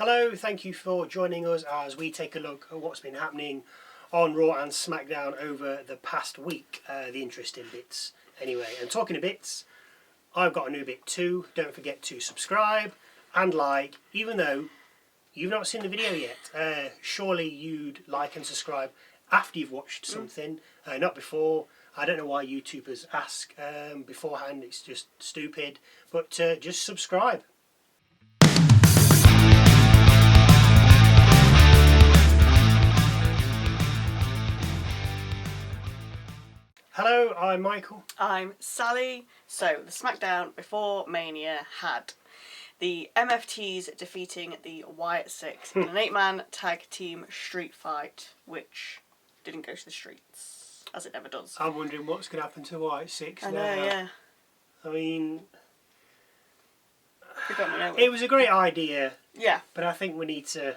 Hello, thank you for joining us as we take a look at what's been happening on Raw and SmackDown over the past week. The interesting bits, anyway. And talking of bits, I've got a new bit too. Don't forget to subscribe and like, even though you've not seen the video yet. Surely you'd like and subscribe after you've watched something, not before. I don't know why YouTubers ask beforehand, it's just stupid. But just subscribe. Hello, I'm Michael. I'm Sally. So, the SmackDown before Mania had the MFTs defeating the Wyatt Six in an 8-man tag team street fight, which didn't go to the streets, as it never does. I'm wondering what's going to happen to Wyatt Six now. I know, yeah. I mean, it was a great idea. Yeah. But I think we need to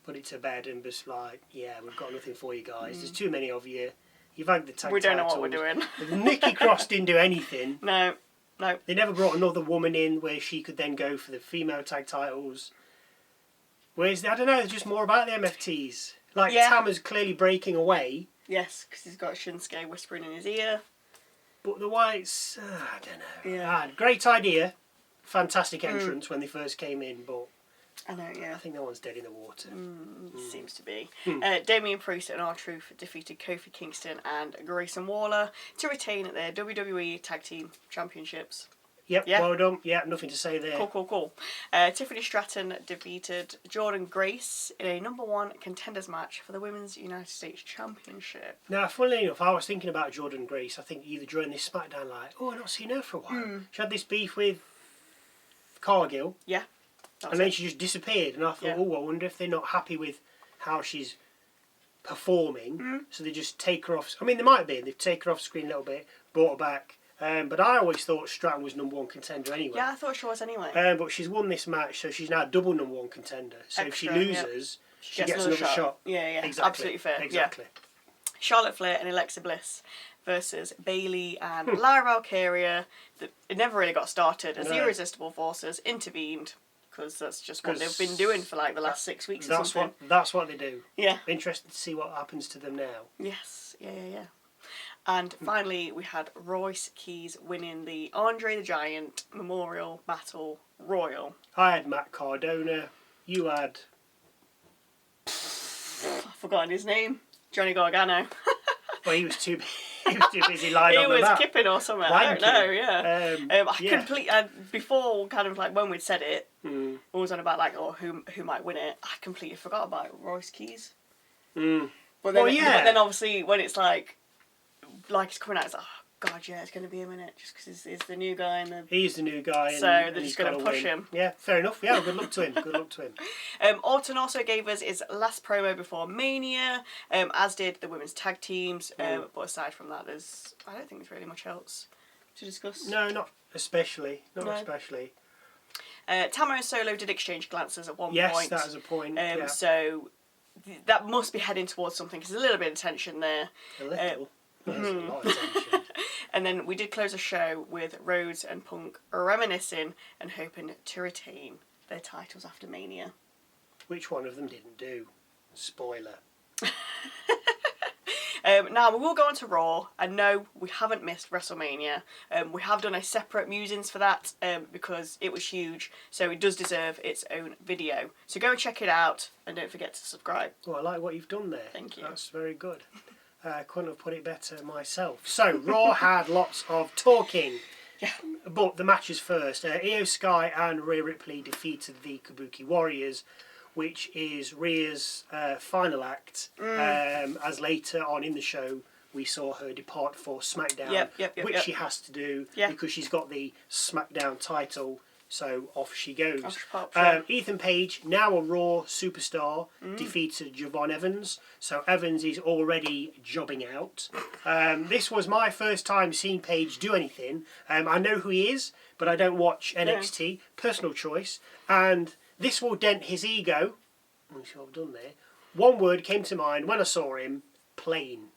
put it to bed and just like, yeah, we've got nothing for you guys. There's too many of you. You've had the tag We don't know titles. what we're doing. Nikki Cross didn't do anything. No. They never brought another woman in where she could then go for the female tag titles. Whereas, I don't know, it's just more about the MFTs. Like, Tama's clearly breaking away. Yes, because he's got Shinsuke whispering in his ear. But the Whites, I don't know. Yeah. Great idea. Fantastic entrance when they first came in, but I know, yeah. I think no one's dead in the water. Seems to be. Damian Priest and R-Truth defeated Kofi Kingston and Grayson Waller to retain their WWE Tag Team Championships. Yep, well done. Yeah, nothing to say there. Cool. Tiffany Stratton defeated Jordan Grace in a #1 contenders match for the Women's United States Championship. Now, funnily enough, I was thinking about Jordan Grace. I think either during this SmackDown, like, I've not seen her for a while. She had this beef with Cargill. Yeah. And then she just disappeared. And I thought, I wonder if they're not happy with how she's performing. So they just take her off. I mean, they might be. They take her off screen a little bit, brought her back. But I always thought Stratton was #1 contender anyway. Yeah, I thought she was anyway. But she's won this match, so she's now double #1 contender. So if she loses, she gets another shot. Yeah, exactly. Absolutely fair. Exactly. Yeah. Charlotte Flair and Alexa Bliss versus Bayley and Lyra Valkyria. It never really got started as the Irresistible Forces intervened. Because that's just what they've been doing for like the last 6 weeks or something. That's what they do. Yeah. Interested to see what happens to them now. Yes, yeah. And finally, we had Royce Keys winning the Andre the Giant Memorial Battle Royal. I had Matt Cardona. You had... I've forgotten his name. Johnny Gargano. Well, he was too busy lying on the map. He was kipping or something. I don't know, yeah. Before, kind of like when we'd said it, we was on about like, who might win it. I completely forgot about Royce Keys. But then obviously when it's like it's coming out, it's like, oh god, yeah, it's going to be a minute just because he's the new guy. He's the new guy. So they're just going to push him. Yeah, fair enough. Yeah, good luck to him. Orton also gave us his last promo before Mania, as did the women's tag teams. But aside from that, I don't think there's really much else to discuss. No, not especially. Especially. Tama and Solo did exchange glances at one point. Yes, that was a point. So that must be heading towards something because there's a little bit of tension there. A little. There's a lot of tension. And then we did close a show with Rhodes and Punk reminiscing and hoping to retain their titles after Mania. Which one of them didn't do? Spoiler. Now, we will go on to Raw, and no, we haven't missed WrestleMania. We have done a separate musings for that because it was huge, so it does deserve its own video. So go and check it out, and don't forget to subscribe. Well, I like what you've done there. Thank you. That's very good. I couldn't have put it better myself. So, Raw had lots of talking. Yeah. But the matches first. IYO SKY and Rhea Ripley defeated the Kabuki Warriors, which is Rhea's final act. As later on in the show, we saw her depart for SmackDown, which she has to do because she's got the SmackDown title. So off she goes. Ethan Page, now a Raw superstar, defeated Javon Evans. So Evans is already jobbing out. This was my first time seeing Page do anything. I know who he is, but I don't watch NXT. Personal choice. And this will dent his ego. Let me see what I've done there. One word came to mind when I saw him. Plain.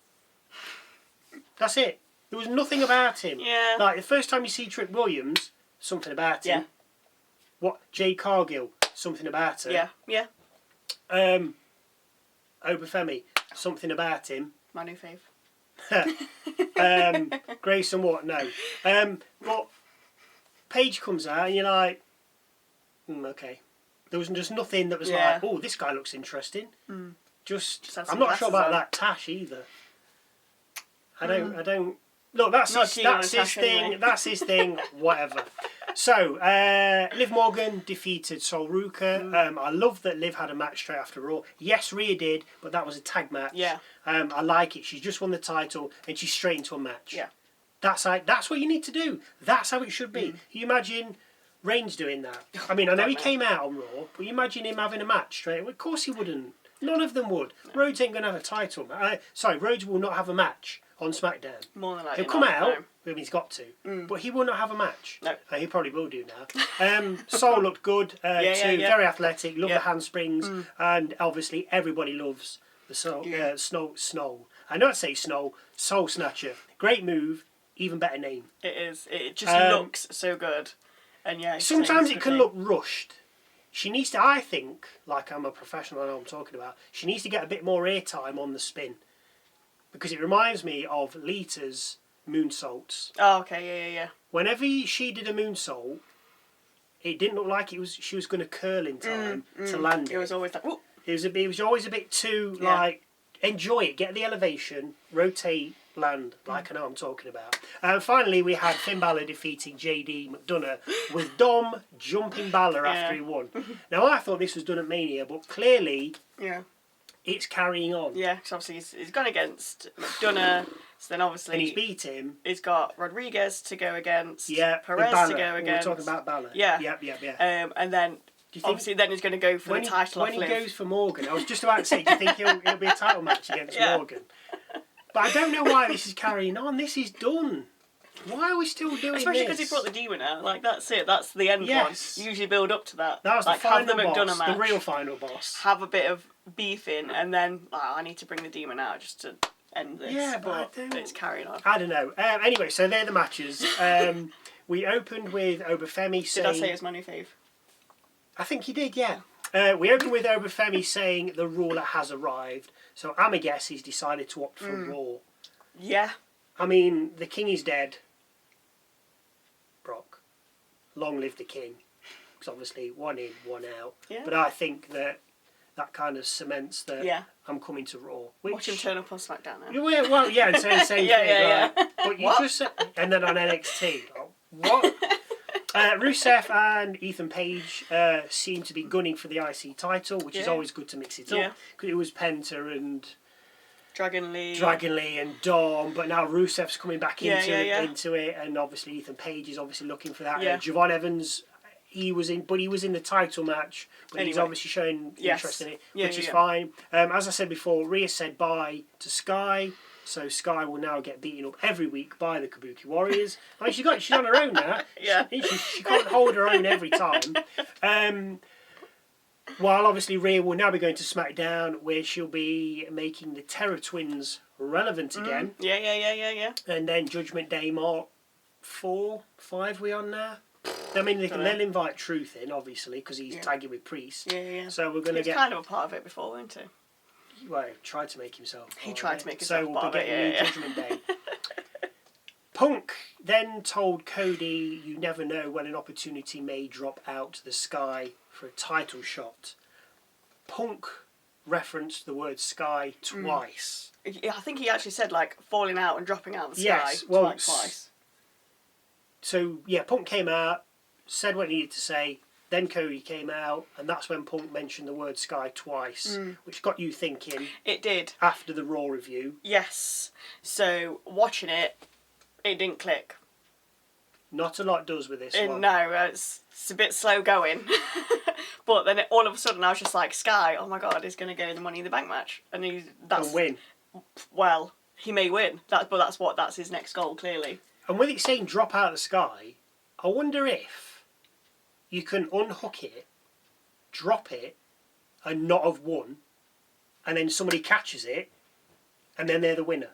That's it. There was nothing about him. Yeah. Like the first time you see Trick Williams, something about him. What? Jade Cargill, something about her. Yeah, yeah. Oba Femi, something about him. My new fave. Grayson Watt, no. But Paige comes out and you're like, okay. There was just nothing that was like, oh, this guy looks interesting. Just I'm not sure about that Tash either. I don't. Look, that's his thing. Anyway. That's his thing. Whatever. So, Liv Morgan defeated Sol Ruca. I love that Liv had a match straight after Raw. Yes, Rhea did, but that was a tag match. Yeah. I like it. She's just won the title and she's straight into a match. Yeah. That's what you need to do. That's how it should be. You imagine Reigns doing that. I mean, I know he came out on Raw, but you imagine him having a match straight away. Of course he wouldn't. None of them would. No. Rhodes ain't going to have a title. Rhodes will not have a match on SmackDown. More than likely. He'll come out. I mean, he's got to. But he will not have a match. No. He probably will do now. Sol looked good too. Very athletic. Love the handsprings. And obviously everybody loves the Snow. I know I'd say Snow. Soul Snatcher. Great move. Even better name. It is. It just looks so good. And yeah. Sometimes it can look rushed. She needs to, I think, like I'm a professional, I know what I'm talking about, she needs to get a bit more airtime on the spin. Because it reminds me of Lita's moonsaults. Oh, okay, yeah. Whenever she did a moonsault, it didn't look like she was going to curl in time to land it. It was always like, whoop. It was always a bit too, like, enjoy it, get the elevation, rotate, land, like I know what I'm talking about. And finally, we had Finn Balor defeating JD McDonagh with Dom jumping Balor after he won. Now, I thought this was done at Mania, but clearly it's carrying on. Yeah, because obviously he's gone against McDonagh, so then obviously... And he's beat him. He's got Rodriguez to go against, Perez to go against. We're talking about Balor. Yeah. Yeah. And then... Obviously, then he's going to go for the title off Liv. When he goes for Morgan, I was just about to say, do you think it'll be a title match against Morgan? But I don't know why this is carrying on. This is done. Why are we still doing Especially this? because he brought the demon out. Like, that's it. That's the end one. You usually build up to that. That was like, the final have the boss, McDonagh match, the real final boss. Have a bit of beef in, and then, I need to bring the demon out just to end this. Yeah, but it's carrying on. I don't know. Anyway, so they're the matches. We opened with Oba Femi saying... Did I say it's my new fave? I think you did, yeah. We opened with Oba Femi saying the ruler has arrived. So I'm a guess he's decided to opt for Raw. Yeah. I mean, the king is dead. Brock. Long live the king. Because obviously, one in, one out. Yeah. But I think that kind of cements that I'm coming to Raw. Watch him turn up on SmackDown now. Well, yeah, and say the same thing. Yeah. But you just said... And then on NXT. What? Rusev and Ethan Page seem to be gunning for the IC title, which is always good to mix it up. Because it was Penta and Dragon Lee and Dom, but now Rusev's coming back into it, and obviously Ethan Page is obviously looking for that. Javon Evans, he was in the title match, but he's obviously showing interest in it, which is fine. As I said before, Rhea said bye to Sky. So Sky will now get beaten up every week by the Kabuki Warriors. I mean, she's on her own now. She can't hold her own every time. While obviously Rhea will now be going to SmackDown, where she'll be making the Terror Twins relevant again. Yeah. And then Judgment Day, Mark 4, 5 we on now? I mean, they'll invite Truth in, obviously, because he's tagging with Priest. Yeah. So we're going to get... kind of a part of it before, weren't he? Well, he tried to make himself. He tried to make himself. So we'll be getting new Judgment Day. Punk then told Cody, "You never know when an opportunity may drop out to the sky for a title shot." Punk referenced the word sky twice. I think he actually said like falling out and dropping out of the sky. Yes, well, twice. So yeah, Punk came out, said what he needed to say. Then Cody came out, and that's when Punk mentioned the word sky twice, which got you thinking. It did. After the Raw review. Yes. So, watching it didn't click. Not a lot does with this one. No, it's a bit slow going. But then all of a sudden I was just like, Sky, oh my god, he's going to go in the Money in the Bank match. And and win. Well, he may win. That's his next goal, clearly. And with it saying drop out of the sky, I wonder if you can unhook it, drop it, and not have won, and then somebody catches it, and then they're the winner.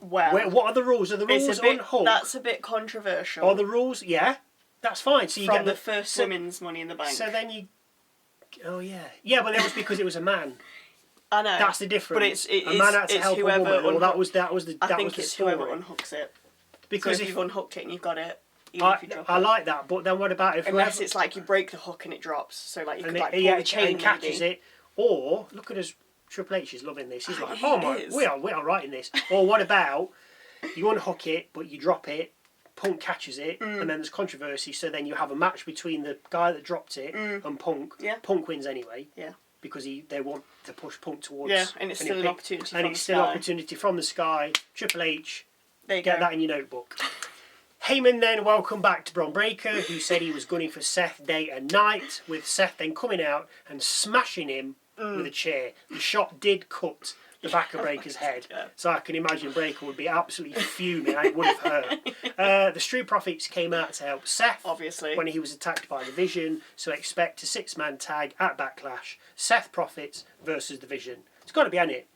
Well, what are the rules? Are the rules unhooked? That's a bit controversial. Are the rules? Yeah, that's fine. So you from get the first women's Money in the Bank. So then you Oh yeah, yeah, but that was because it was a man. I know. That's the difference. But a man had to help a woman. Or that was the I think it's whoever unhooks it. Because so if you've unhooked it and you've got it, even if you drop it. I like that, but then what about if unless it's like you break the hook and it drops, so like you could like pull the chain and catches it, or look at us, Triple H is loving this. He's like, oh my, we are writing this. Or what about you unhook it but you drop it, Punk catches it, and then there's controversy. So then you have a match between the guy that dropped it and Punk. Yeah. Punk wins anyway. Yeah. Because they want to push Punk towards. Yeah, and it's still an opportunity. And it's still an opportunity from the sky. Triple H. There you get that in your notebook. Heyman then welcomed back to Bron Breakker, who said he was gunning for Seth day and night, with Seth then coming out and smashing him with a chair. The shot did cut the back of Breakker's head, so I can imagine Breakker would be absolutely fuming. It would have hurt. The Street Profits came out to help Seth, obviously, when he was attacked by the Vision, so expect a 6-man tag at Backlash. Seth Profits versus the Vision. It's got to be, hasn't it?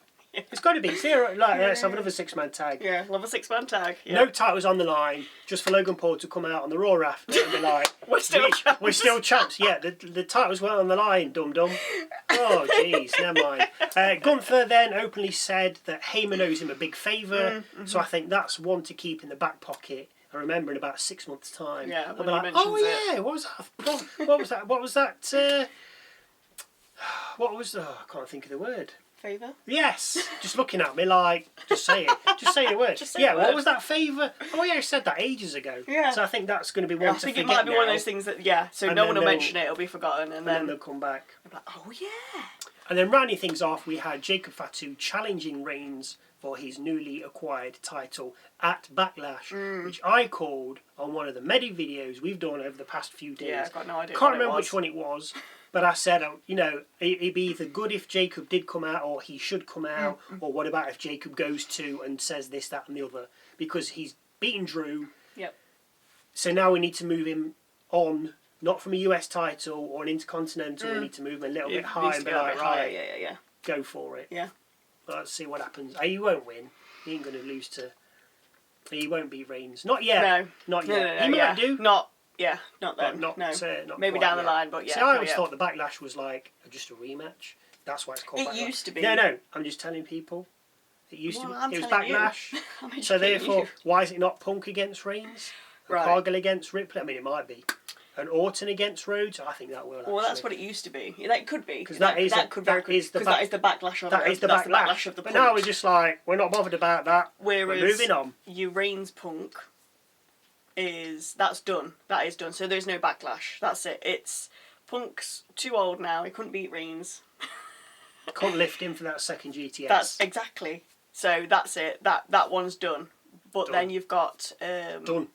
It's got to be. Let's have another 6-man tag. Yeah, love a 6-man tag. Yeah. No titles on the line, just for Logan Paul to come out on the Raw after and be like, we're still champs. We're still champs. Yeah, the titles weren't on the line, dum-dum. Oh, jeez, never mind. Gunther then openly said that Heyman owes him a big favour, so I think that's one to keep in the back pocket. I remember in about 6 months' time. Yeah, I'll be like, oh yeah, what was that? What was that? What was that? I can't think of the word. Favour? Yes. Just looking at me like, just say it. Just say the word. What was that favour? Oh yeah, I said that ages ago. Yeah. So I think that's going to be one to forget now. I think it might be one of those things that, so no one will mention it, it'll be forgotten. And then they'll come back. I'm like, oh yeah. And then rounding things off, we had Jacob Fatu challenging Reigns for his newly acquired title at Backlash, which I called on one of the many videos we've done over the past few days. Yeah, I've got no idea. Can't remember which one it was. But I said, it'd be either good if Jacob did come out, or he should come out, or what about if Jacob goes to and says this, that, and the other? Because he's beaten Drew. Yep. So now we need to move him on, not from a US title or an Intercontinental. We need to move him a little bit higher and be like, right, go for it. Yeah. Well, let's see what happens. He won't win. He ain't going to lose to. He won't beat Reigns. Not yet. No. Not yet. No, he might do. Not then. Not maybe down the line, but yeah. See, I always thought the Backlash was like just a rematch. That's why it's called Backlash. It used to be. No, I'm just telling people. It used to be. It was Backlash. So therefore, why is it not Punk against Reigns? Right. Cargill against Ripley? I mean, it might be. And Orton against Rhodes? I think that will. Well, that's what it used to be. That could be. Because that is the backlash of that is the backlash of the But now we're just like, we're not bothered about that. We're moving on. Your Reigns Punk that's done. That is done. So there's no Backlash. That's it. It's Punk's too old now. He couldn't beat Reigns. Couldn't lift him for that second GTS. That's exactly. So that's it. That one's done. But then you've got done.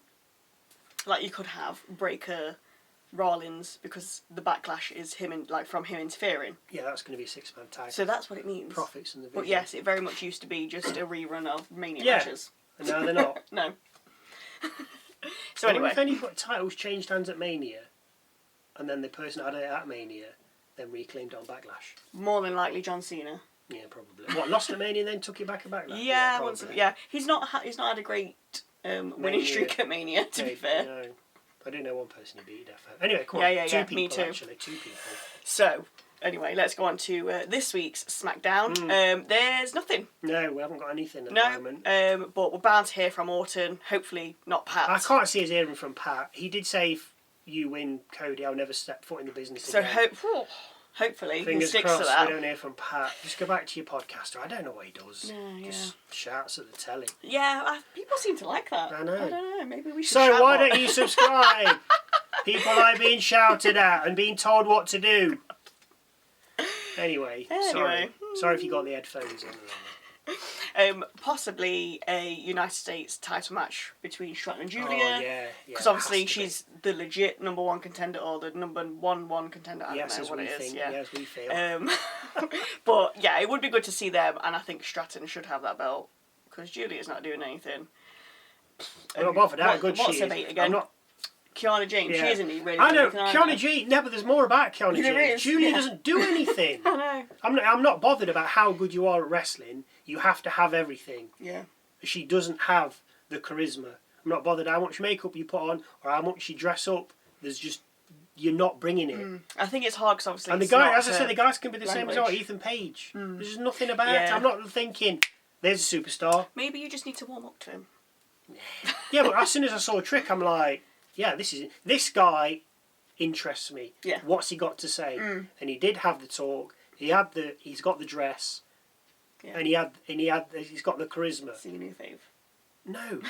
Like you could have Breakker, Rollins, because the Backlash is from him interfering. Yeah, that's going to be a 6-man tag. So that's what it means. Profits and the Vision. But yes, it very much used to be just a rerun of Mania matches. And now they're not. No. So anyway, if any titles changed hands at Mania, and then the person had it at Mania, then reclaimed it on Backlash. More than likely, John Cena. Yeah, probably. What, lost at Mania and then took it back at Backlash? Yeah, he's not had a great winning streak at Mania. To be fair, no. I do know one person who beat Defo. Anyway, come on. Two people, me too. Actually, 2 people. So. Anyway, let's go on to this week's SmackDown. There's nothing. No, we haven't got anything at the moment. But we're bound to hear from Orton. Hopefully not Pat. I can't see us hearing from Pat. He did say, if you win, Cody, I'll never step foot in the business again. So hopefully he sticks crossed, to that. We don't hear from Pat. Just go back to your podcaster. I don't know what he does. Just shouts at the telly. Yeah, people seem to like that. I know. I don't know. Maybe we should. So why don't you subscribe? People like being shouted at and being told what to do. Anyway, sorry if you got the headphones on. Possibly a United States title match between Stratton and Giulia. Oh, yeah. Because obviously she's the legit number 1 contender, or the number one contender. I don't know what it is. Yeah, as we feel. But yeah, it would be good to see them, and I think Stratton should have that belt because Giulia's not doing anything. I'm not bothered how good she is. What's her mate again? Kiana James, she isn't really. I know, Kiana James, but there's more about Kiana James. Giulia doesn't do anything. I know. I'm not bothered about how good you are at wrestling. You have to have everything. Yeah. She doesn't have the charisma. I'm not bothered how much makeup you put on or how much you dress up. There's just you're not bringing it. I think it's hard because obviously. And the guy, as I said, the guys can be the same as well. Ethan Page. Mm. There's nothing about it. I'm not thinking there's a superstar. Maybe you just need to warm up to him. Yeah, but as soon as I saw Trick, I'm like, yeah, this guy interests me. Yeah. What's he got to say? And he did have the talk. He's got the dress. Yeah. And he's got the charisma. See your new fave. No,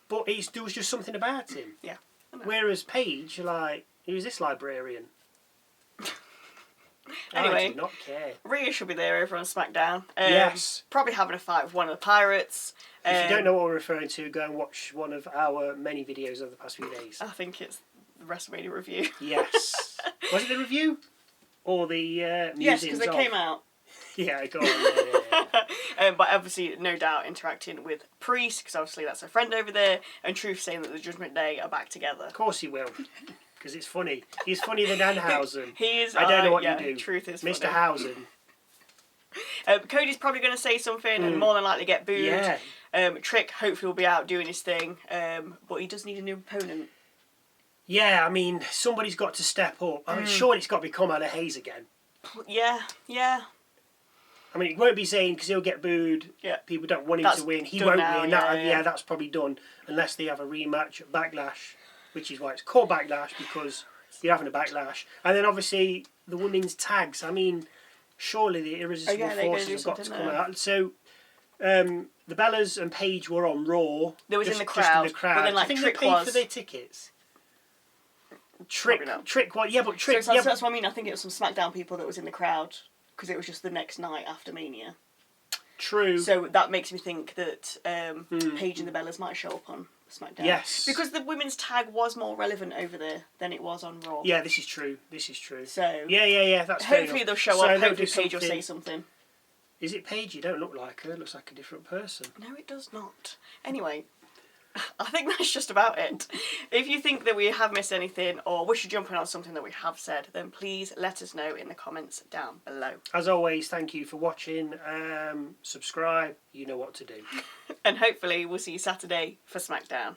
but there was just something about him. Yeah. Whereas Paige, like, who's this librarian? Anyway, I do not care. Rhea should be there over on SmackDown. Yes. Probably having a fight with one of the pirates. If you don't know what we're referring to, go and watch one of our many videos over the past few days. I think it's the WrestleMania review. Yes. Was it the review? Or the musings? Yes, because they came out. Yeah, go on. Yeah. But obviously, no doubt, interacting with Priest, because obviously that's her friend over there, and Truth saying that the Judgment Day are back together. Of course he will. Because it's funny. He's funnier than Danhausen. He is. I don't know what you do. Truth is Mr. funny. Hausen. Cody's probably going to say something and more than likely get booed. Yeah. Trick hopefully will be out doing his thing, but he does need a new opponent. Yeah, I mean, somebody's got to step up. I mean, surely it's got to be Carmelo Hayes again. Yeah. I mean, it won't be Zayn because he'll get booed. Yeah. People don't want him to win. He won't now, win. Yeah, that's probably done unless they have a rematch at Backlash, which is why it's called Backlash, because you're having a Backlash. And then obviously the women's tags. I mean, surely the Irresistible Forces have got to come out. So the Bellas and Paige were on Raw. They was in the crowd. But then, like, I think Trick they paid was for their tickets. Trick, what? Yeah, but Trick. So that's what I mean. I think it was some SmackDown people that was in the crowd because it was just the next night after Mania. True. So that makes me think that Paige and the Bellas might show up on SmackDown. Yes. Because the women's tag was more relevant over there than it was on Raw. Yeah, this is true. So yeah. That's hopefully they'll show up. Hopefully Paige will say something. Is it Paige? You don't look like her. It looks like a different person. No, it does not. Anyway, I think that's just about it. If you think that we have missed anything or wish to jump in on something that we have said, then please let us know in the comments down below. As always, thank you for watching. Subscribe. You know what to do. And hopefully we'll see you Saturday for SmackDown.